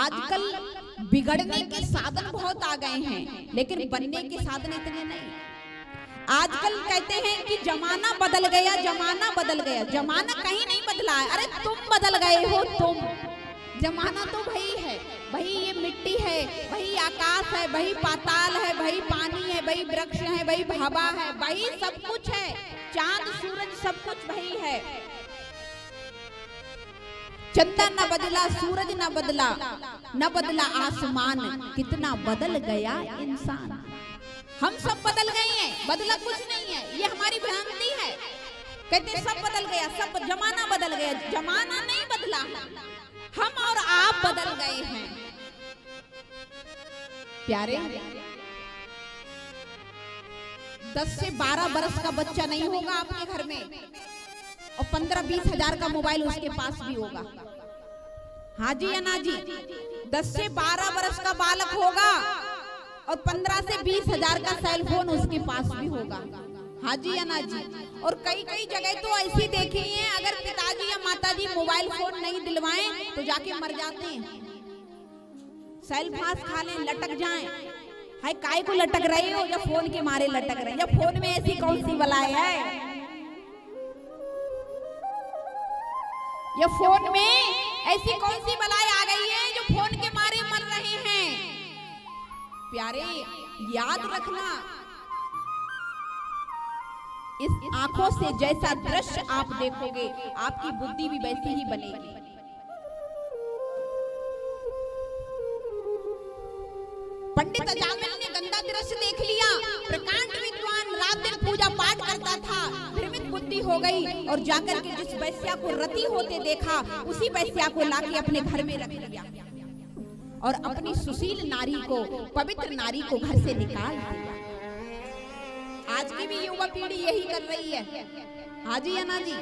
आजकल बिगड़ने के साधन बहुत आ गए हैं, लेकिन बनने के साधन इतने नहीं। आजकल कहते हैं कि जमाना बदल गया, जमाना बदल गया। जमाना कहीं नहीं बदला है, अरे तुम बदल गए हो। तुम, जमाना तो वही है, वही ये मिट्टी है, वही आकाश है, वही पाताल है, वही पानी है, वही वृक्ष है, वही हवा है, वही सब कुछ है। चांद सूरज सब कुछ वही है। चंदा न बदला, सूरज न बदला, न बदला आसमान, कितना बदल गया इंसान। हम सब बदल गए हैं, बदला कुछ नहीं है, ये हमारी भ्रांति है। कहते सब बदल गया, सब जमाना बदल गया। जमाना नहीं बदला, हम और आप बदल गए हैं। प्यारे, 10 से 12 बरस का बच्चा नहीं होगा आपके घर में, और 15-20 हजार का मोबाइल उसके पास भी होगा। हाँ जी या ना जी? 10 से 12 बरस का बालक होगा और 15 से 20 हजार का सेल फोन उसके पास भी होगा। हाँ जी या ना जी? और कई कई जगह तो ऐसी देखी है, अगर पिताजी या माताजी मोबाइल फोन नहीं दिलवाएं तो जाके मर जाते हैं। सेल फांस खा लें, लटक जाएं। हाय, काय को लटक रहे हो? या फोन के मारे लटक रहे हैं? या फोन में ऐसी कौन सी बलाई है? या फोन में ऐसी कौन सी बलाई आ गई है जो फोन के मारे मर रहे हैं? प्यारे, याद रखना, इस आंखों से जैसा दृश्य आप देखोगे, आपकी बुद्धि भी वैसी ही बनेगी। पंडित अजामिल ने गंदा दृश्य देख लिया। प्रकांड विद्वान रात दिन पूजा पाठ करता था, भ्रमित बुद्धि हो गई और जाकर के जिस वैश्या को रति होते देखा, उसी वैश्या को लाके अपने घर में रख लिया और अपनी सुशील नारी को, पवित्र नारी को घर से निकाल दिया। आज की भी युवा पीढ़ी यही कर रही है। हाँ जी या ना जी?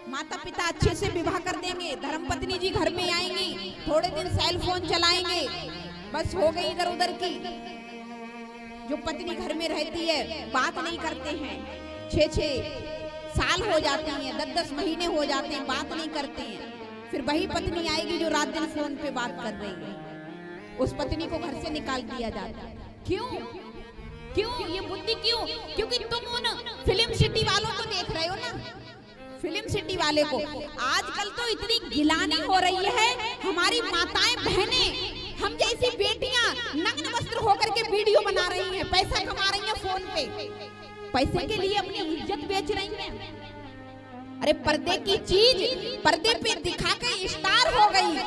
माता पिता अच्छे से विवाह कर देंगे, धर्मपत्नी जी घर में आएंगी, थोड़े दिन सेल फोन चलाएंगे, बस हो गई इधर उधर की। जो पत्नी घर में रहती है, बात नहीं करते हैं, 6-6 साल हो जाते हैं, 10-10 महीने हो जाते हैं, बात नहीं करते हैं। फिर वही पत्नी आएगी जो रात दिन फोन पे बात कर रही है, उस पत्नी को घर से निकाल दिया जाता है। क्यों? क्यों ये बुद्धि क्यों? क्योंकि तुम उन फिल्म सिटी वालों को देख रहे हो ना, फिल्म सिटी वाले को। आजकल तो इतनी गिलानी हो रही है, हमारी माताएं बहनें, हम जैसी बेटियां नग्न वस्त्र होकर के वीडियो बना रही हैं, पैसा कमा रही हैं फोन पे, पैसे के लिए अपनी इज्जत बेच रही हैं। अरे पर्दे की चीज पर्दे पे दिखाकर स्टार हो गई,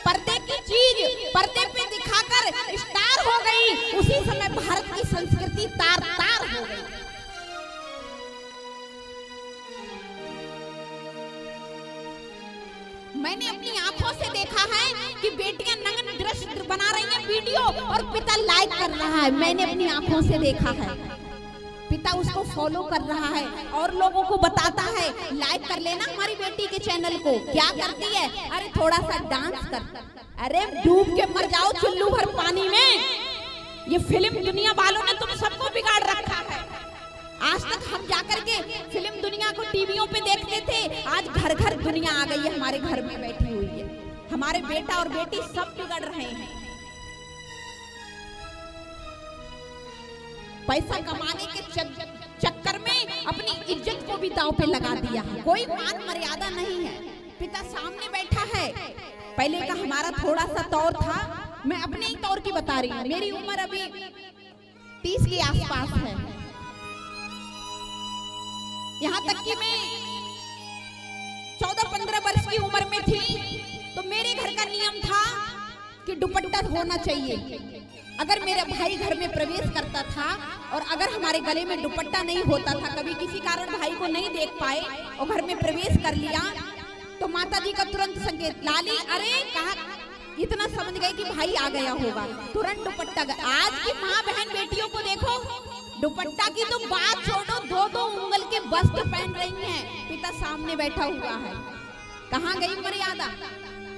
पर्दे की चीज पर्दे पे दिखाकर स्टार हो गई, उसी समय भारत की संस्कृति तार तार हो गई। मैंने अपनी आंखों से देखा है कि बेटियां नग्न दृश्य बना रही हैं वीडियो और पिता लाइक कर रहा है। मैंने अपनी आंखों से देखा है, पिता उसको फॉलो कर रहा है और लोगों को बताता है लाइक कर लेना हमारी बेटी के चैनल को। क्या करती है? अरे थोड़ा सा डांस कर। अरे डूब के मर जाओ चुल्लू भर पानी में। ये फिल्म दुनिया वालों ने तुम सबको बिगाड़ रखा है। आज तक हम जाकर के फिल्म दुनिया को टीवियों पे देखते थे, आज घर घर दुनिया आ गई है, हमारे घर में बैठी हुई है। हमारे बेटा और बेटी सब बिगड़ रहे हैं। पैसा कमाने के चक्कर में अपनी इज्जत को भी दांव पे लगा दिया है। कोई मान मर्यादा नहीं है। पिता सामने बैठा है, पहले का हमारा थोड़ा सा तौर था, मैं अपने ही तौर की बता रही हूँ। मेरी उम्र अभी 30 के आसपास है। यहाँ तक कि मैं 14-15 वर्ष की उम्र में थी तो मेरे घर का नियम था कि दुपट्टा होना चाहिए। अगर मेरा भाई घर में प्रवेश करता था और अगर हमारे गले में दुपट्टा नहीं होता था, कभी किसी कारण भाई को नहीं देख पाए और घर में प्रवेश कर लिया, तो माताजी का तुरंत संकेत, लाली अरे कहा, इतना समझ गए कि भाई आ गया होगा, तुरंत दुपट्टा। आज की माँ बहन बेटियों को देखो, दुपट्टा की तो बात छोड़ो, 2-2 उंगल के वस्त्र पहन रही हैं, पिता सामने बैठा हुआ है। कहाँ गई मर्यादा?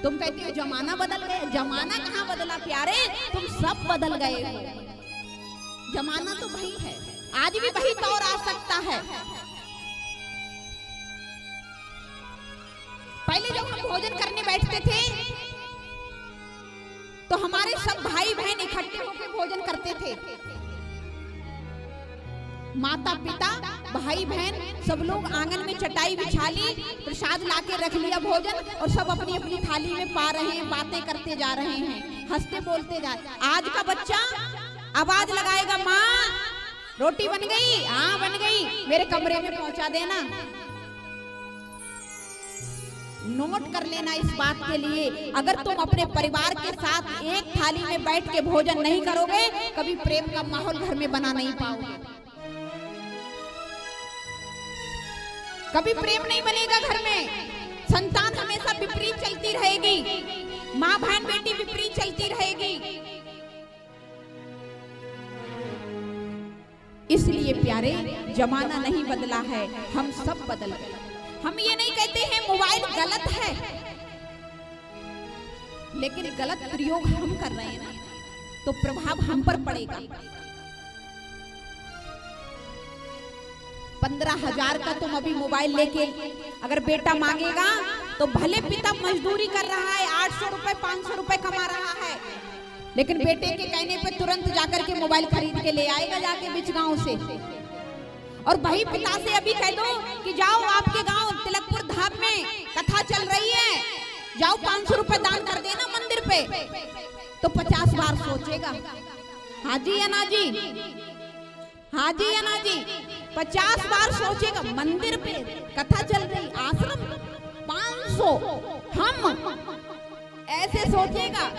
तुम कहते हो जमाना बदल गया। जमाना कहाँ बदला प्यारे, तुम सब बदल गए हो। जमाना तो वही है, आज भी वही दौर आ सकता है। पहले जब हम भोजन करने बैठते थे तो हमारे सब भाई बहन इकट्ठे होकर भोजन करते थे। माता पिता भाई बहन सब लोग आंगन में चटाई बिछा ली, प्रसाद लाके रख लिया भोजन, और सब अपनी अपनी थाली में पा रहे हैं, बातें करते जा रहे हैं, हंसते बोलते जा। आज का बच्चा आवाज लगाएगा, माँ रोटी बन गई, हाँ बन गई, मेरे कमरे में पहुंचा देना। नोट कर लेना इस बात के लिए, अगर तुम अपने परिवार के साथ एक थाली में बैठ के भोजन नहीं करोगे, कभी प्रेम का माहौल घर में बना नहीं पाओगे, कभी प्रेम नहीं बनेगा घर में। संतान हमेशा विपरीत चलती रहेगी, माँ बहन बेटी विपरीत चलती रहेगी। इसलिए प्यारे, जमाना नहीं बदला है, हम सब बदल गए। हम ये नहीं कहते हैं मोबाइल गलत है, लेकिन गलत प्रयोग हम कर रहे हैं ना, तो प्रभाव हम पर पड़ेगा। 15,000 का तुम अभी मोबाइल लेके अगर बेटा मांगेगा, तो भले पिता मजदूरी कर रहा है, 800 रुपए 500 रुपए कमा रहा है, लेकिन बेटे के कहने पे तुरंत जाकर के मोबाइल खरीद के ले आएगा जाके बीच गांव से। और वही पिता से अभी कह दो कि जाओ आपके गांव तिलकपुर धाम में कथा चल रही है, जाओ 500 रुपए दान कर देना मंदिर पे, तो 50 बार सोचेगा। हाँ जी या ना जी, हाँ जी या ना जी, 50 बार सोचेगा। मंदिर पे कथा चल रही, आश्रम 500, हम ऐसे सोचेगा।